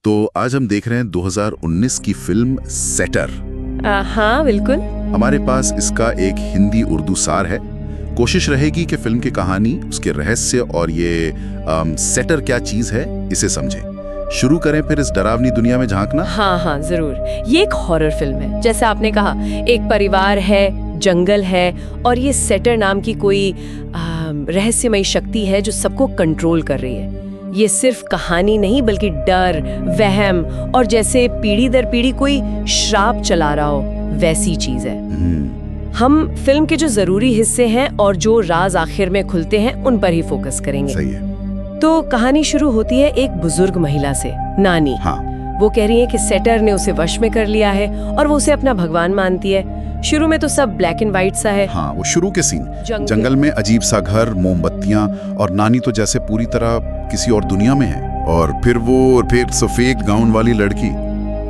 तो आज हम देख रहे हैं 2019 की फिल्म सेटर। हाँ बिल्कुल। हमारे पास इसका एक हिंदी उर्दू सार है। कोशिश रहेगी कि फिल्म की कहानी, उसके रहस्य और ये सेटर क्या चीज है इसे समझें। शुरू करें फिर इस डरावनी दुनिया में झांकना। हाँ जरूर। ये एक हॉरर फिल्म है, जैसे आपने कहा। एक परिवार है, जंगल है और ये सेटर नाम की कोई रहस्यमयी शक्ति है जो सबको कंट्रोल कर रही है। ये सिर्फ कहानी नहीं बल्कि डर, वहम और जैसे पीढ़ी दर पीढ़ी कोई श्राप चला रहा हो वैसी चीज है। हम फिल्म के जो जरूरी हिस्से हैं और जो राज आखिर में खुलते हैं उन पर ही फोकस करेंगे। सही है। तो कहानी शुरू होती है एक बुजुर्ग महिला से, नानी। हाँ। वो कह रही है कि सेटर ने उसे वश में कर लिया है और वो उसे अपना भगवान मानती है। शुरू में तो सब ब्लैक एंड व्हाइट सा है। हाँ, वो शुरू के सीन जंगल में अजीब सा घर, मोमबत्तियां और नानी तो जैसे पूरी तरह किसी और दुनिया में है। और फिर सफेद गाउन वाली लड़की,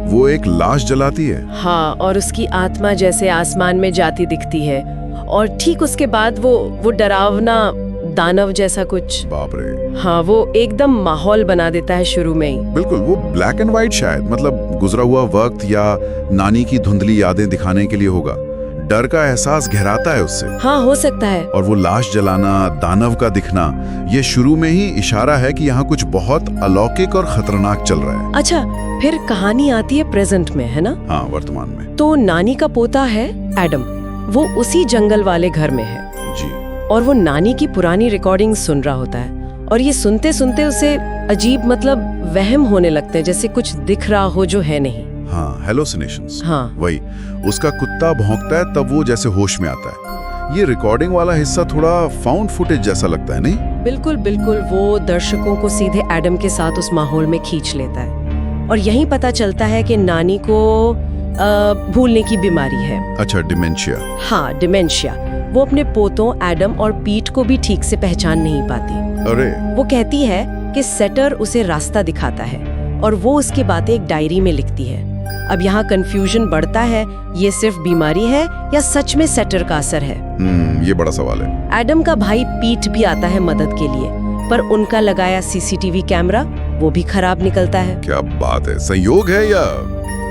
वो एक लाश जलाती है। हाँ, और उसकी आत्मा जैसे आसमान में जाती दिखती है। और ठीक उसके बाद वो डरावना दानव जैसा कुछ। बाप रे। हाँ, वो एकदम माहौल बना देता है शुरू में ही। बिल्कुल, वो ब्लैक एंड व्हाइट शायद, मतलब गुजरा हुआ वक्त या नानी की धुंधली यादें दिखाने के लिए होगा। डर का एहसास गहराता है उससे। हाँ, हो सकता है। और वो लाश जलाना, दानव का दिखना, ये शुरू में ही इशारा है कि यहाँ कुछ बहुत अलौकिक और खतरनाक चल रहा है। अच्छा, फिर कहानी आती है प्रेजेंट में, है ना? हाँ, वर्तमान में। तो नानी का पोता है एडम, वो उसी जंगल वाले घर में है जी। और वो नानी की पुरानी रिकॉर्डिंग सुन रहा होता है। और ये सुनते सुनते उसे अजीब, मतलब वहम होने लगते हैं, जैसे कुछ दिख रहा हो जो है नहीं। हाँ, हेलोसिनेशंस। हाँ, वही, उसका कुत्ता भौंकता है तब वो जैसे होश में आता है। ये रिकॉर्डिंग वाला हिस्सा थोड़ा फाउंड फुटेज जैसा लगता है, नहीं? बिल्कुल बिल्कुल। वो दर्शकों को सीधे एडम के साथ उस माहौल में खींच लेता है। और यहीं पता चलता है कि नानी को भूलने की बीमारी है। अच्छा, डिमेंशिया। हाँ, डिमेंशिया। वो अपने पोतों एडम और पीट को भी ठीक से पहचान नहीं पाती। अरे। वो कहती है कि सेटर उसे रास्ता दिखाता है और वो उसकी बातें एक डायरी में लिखती है। अब यहाँ कंफ्यूजन बढ़ता है, ये सिर्फ बीमारी है या सच में सेटर का असर है? ये बड़ा सवाल है। एडम का भाई पीट भी आता है मदद के लिए, पर उनका लगाया सीसीटीवी कैमरा वो भी खराब निकलता है। क्या बात है, संयोग है या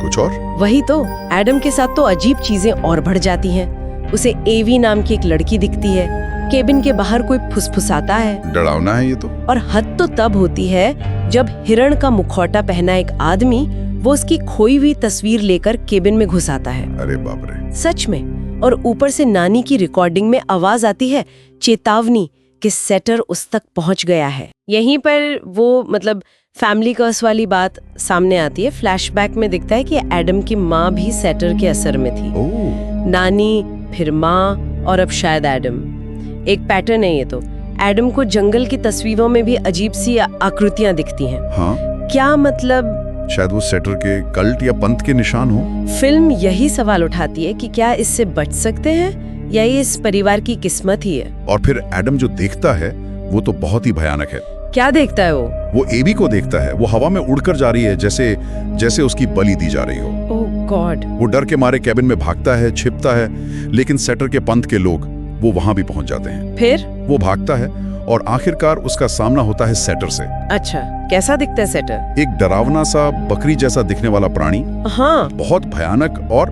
कुछ और? वही तो, एडम के साथ तो अजीब चीजें और बढ़ जाती हैं। उसे एवी नाम की एक लड़की दिखती है। केबिन के बाहर कोई फुसफुसाता है। डरावना है ये तो। और हद तो तब होती है जब हिरण का मुखौटा पहना एक आदमी वो उसकी खोई हुई तस्वीर लेकर केबिन में घुस आता है। अरे बाप रे। सच में। और ऊपर से नानी की रिकॉर्डिंग में आवाज आती है, चेतावनी कि सेटर उस तक पहुंच गया है। यहीं पर वो, मतलब फैमिली कर्स वाली बात सामने आती है। फ्लैशबैक में दिखता है कि एडम की माँ भी सेटर के असर में थी। नानी, फिर माँ और अब शायद एडम। एक पैटर्न है ये तो। एडम को जंगल की तस्वीरों में भी अजीब सी आकृतियां दिखती हैं। हाँ? क्या मतलब? शायद वो सेटर के कल्ट या पंथ के निशान हो। फिल्म यही सवाल उठाती है कि क्या इससे बच सकते हैं या ये इस परिवार की किस्मत ही है। और फिर एडम जो देखता है वो तो बहुत ही भयानक है। क्या देखता है वो? वो एवी को देखता है। वो हवा में उड़कर जा रही है, जैसे उसकी बलि दी जा रही हो। ओह गॉड। वो डर के मारे कैबिन में भागता है, छिपता है, लेकिन सेटर के पंथ के लोग वो वहां भी पहुंच जाते हैं। फिर वो भागता है और आखिरकार उसका सामना होता है सेटर से। अच्छा, कैसा दिखता है सेटर? एक डरावना सा बकरी जैसा दिखने वाला प्राणी। हाँ, बहुत भयानक। और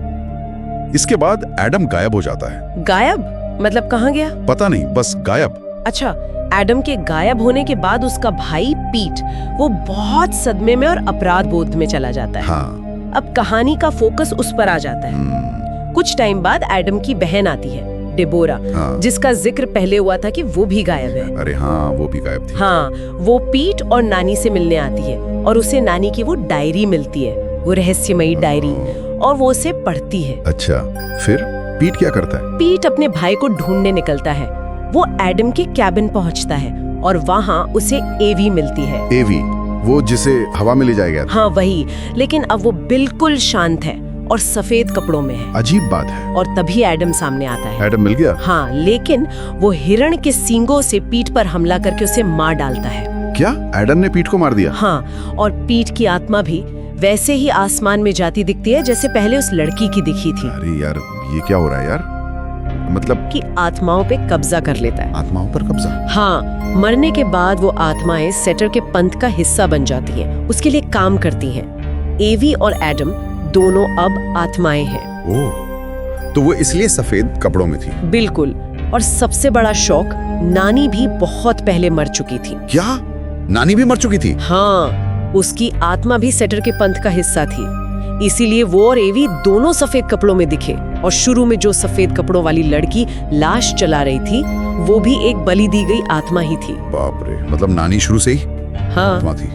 इसके बाद एडम गायब हो जाता है। गायब मतलब कहाँ गया? पता नहीं, बस गायब। अच्छा, एडम के गायब होने के बाद उसका भाई पीट, वो बहुत सदमे में और अपराध बोध में चला जाता है। हाँ। अब कहानी का फोकस उस पर आ जाता है। कुछ टाइम बाद एडम की बहन आती है, डेबोरा। हाँ। जिसका जिक्र पहले हुआ था कि वो भी गायब है। अरे हाँ, वो भी गायब थी। हाँ, वो पीट और नानी से मिलने आती है और उसे नानी की वो डायरी मिलती है, वो रहस्यमयी डायरी, और वो उसे पढ़ती है। अच्छा, फिर पीट क्या करता है? पीट अपने भाई को ढूंढने निकलता है। वो एडम के कैबिन पहुंचता है और वहाँ उसे एवी मिलती है। एवी, वो जिसे हवा में ले जाया गया था। हाँ वही, लेकिन अब वो बिल्कुल शांत है और सफेद कपड़ों में है। अजीब बात है। और तभी एडम सामने आता है। एडम मिल गया? हाँ, लेकिन वो हिरण के सींगों से पीठ पर हमला करके उसे मार डालता है। क्या एडम ने पीठ को मार दिया? हाँ, और पीठ की आत्मा भी वैसे ही आसमान में जाती दिखती है जैसे पहले उस लड़की की दिखी थी। अरे यार, ये क्या हो रहा है यार? मतलब कि आत्माओं पे कब्जा कर लेता है। आत्माओं पर कब्जा? हाँ, मरने के बाद वो आत्माएं सेटर के पंथ का हिस्सा बन जाती हैं, उसके लिए काम करती हैं। एवी और एडम दोनों अब आत्माएं हैं। ओह, तो वो इसलिए सफेद कपड़ों में थी? बिल्कुल। और सबसे बड़ा शौक, नानी भी बहुत पहले मर चुकी थी। क्या? नानी भी मर चुकी थी? हाँ, उसकी आत्मा भी सेटर के पंथ का हिस्सा थी, इसीलिए वो और एवी दोनों सफेद कपड़ों में दिखे। और शुरू में जो सफेद कपड़ों वाली लड़की लाश जला रही थी, वो भी एक बलि दी गई आत्मा ही थी। बाप रे, मतलब नानी शुरू से ही हाँ, आत्मा थी।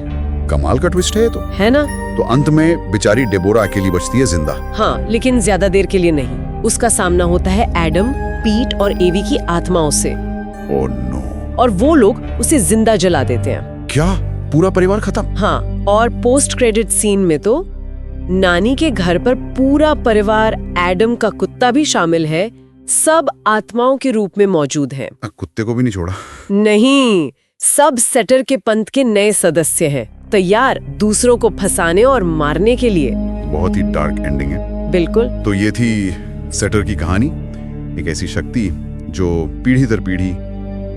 कमाल का ट्विस्ट है ये तो। है ना? तो अंत में बेचारी डेबोरा अकेली बचती है जिंदा। हाँ, लेकिन ज्यादा देर के लिए नहीं। उसका सामना होता है एडम, पीट और एवी की आत्माओं से। Oh no. और वो लोग उसे जिंदा जला देते हैं। क्या? पूरा परिवार खत्म? हाँ, और पोस्ट क्रेडिट सीन में तो नानी के घर पर पूरा परिवार, एडम का कुत्ता भी शामिल है, सब आत्माओं के रूप में मौजूद हैं। कुत्ते को भी नहीं छोड़ा? नहीं, सब सेटर के पंथ के नए सदस्य हैं, तैयार दूसरों को फंसाने और मारने के लिए। बहुत ही डार्क एंडिंग है। बिल्कुल। तो ये थी सेटर की कहानी, एक ऐसी शक्ति जो पीढ़ी दर पीढ़ी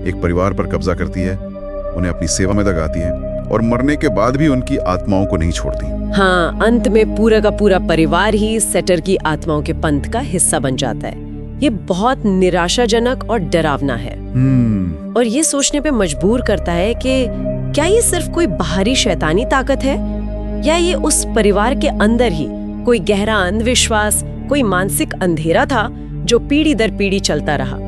एक परिवार पर कब्जा करती है, उन्हें अपनी सेवा में लगाती है और मरने के बाद भी उनकी आत्माओं को नहीं छोड़ती। हाँ, अंत में पूरा का पूरा परिवार ही सेटर की आत्माओं के पंथ का हिस्सा बन जाता है। ये बहुत निराशाजनक और डरावना है। और ये सोचने पे मजबूर करता है कि क्या ये सिर्फ कोई बाहरी शैतानी ताकत है, या ये उस परिवार के अंदर ही कोई गहरा अंधविश्वास, कोई मानसिक अंधेरा था जो पीढ़ी दर पीढ़ी चलता रहा,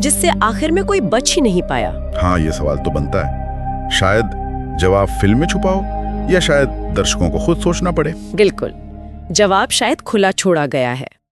जिससे आखिर में कोई बच ही नहीं पाया। हाँ, ये सवाल तो बनता है। शायद जवाब फिल्म में छुपा हो, या शायद दर्शकों को खुद सोचना पड़े। बिल्कुल, जवाब शायद खुला छोड़ा गया है।